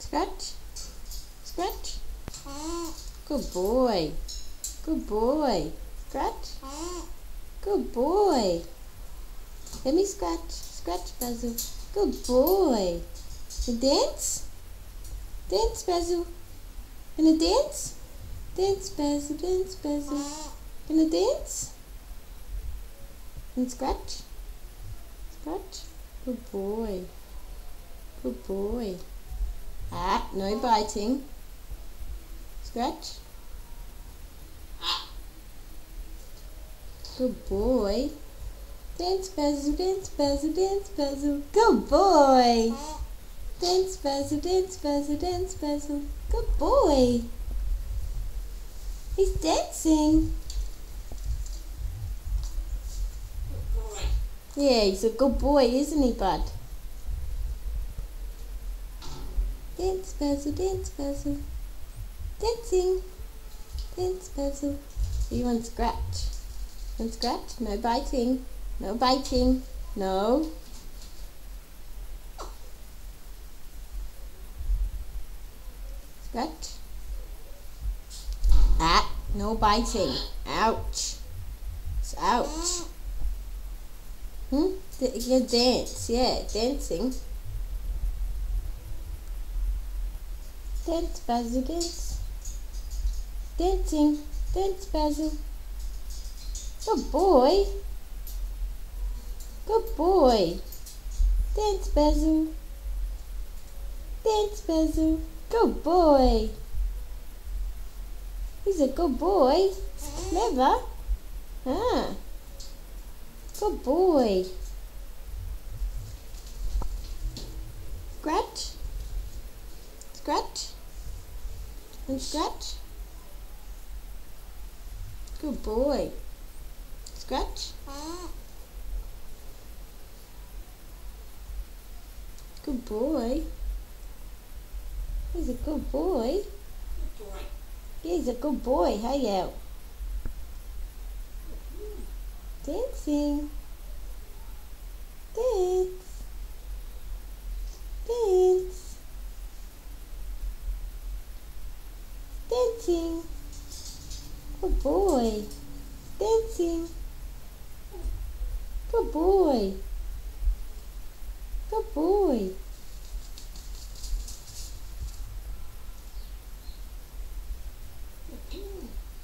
Scratch. Scratch. Good boy. Good boy. Scratch. Good boy. Let me scratch. Scratch, Basil. Good boy. You dance? Dance, Basil. Gonna dance? Dance, Basil. Dance, Basil. Gonna dance? And scratch. Scratch. Good boy. Good boy. Ah, no biting. Scratch. Good boy. Dance, Basil. Dance, Basil. Dance, Basil. Good boy. Dance, Basil. Dance, Basil. Dance, Basil. Good boy. He's dancing. Yeah, he's a good boy, isn't he, bud? Dance, Basil. Dance, Basil. Dancing. Dance, Basil. You want scratch? Want scratch? No biting. No biting. No. Scratch. Ah, no biting. Ouch. It's ouch. You dance. Yeah, dancing. Dance, Basil, dance. Dancing. Dance, Basil. Good boy. Good boy. Dance, Basil. Dance, Basil. Good boy. He's a good boy. Clever. Ah. Good boy. Scratch. Scratch. And scratch. Good boy. Scratch. Good boy. He's a good boy. Yeah, he's a good boy. Hey, out. Dancing. Dance. Dance. Dancing. Good boy. Dancing. Good boy. Good boy.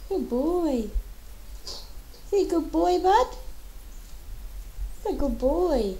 Good boy. Is he a good boy, bud? He's a good boy.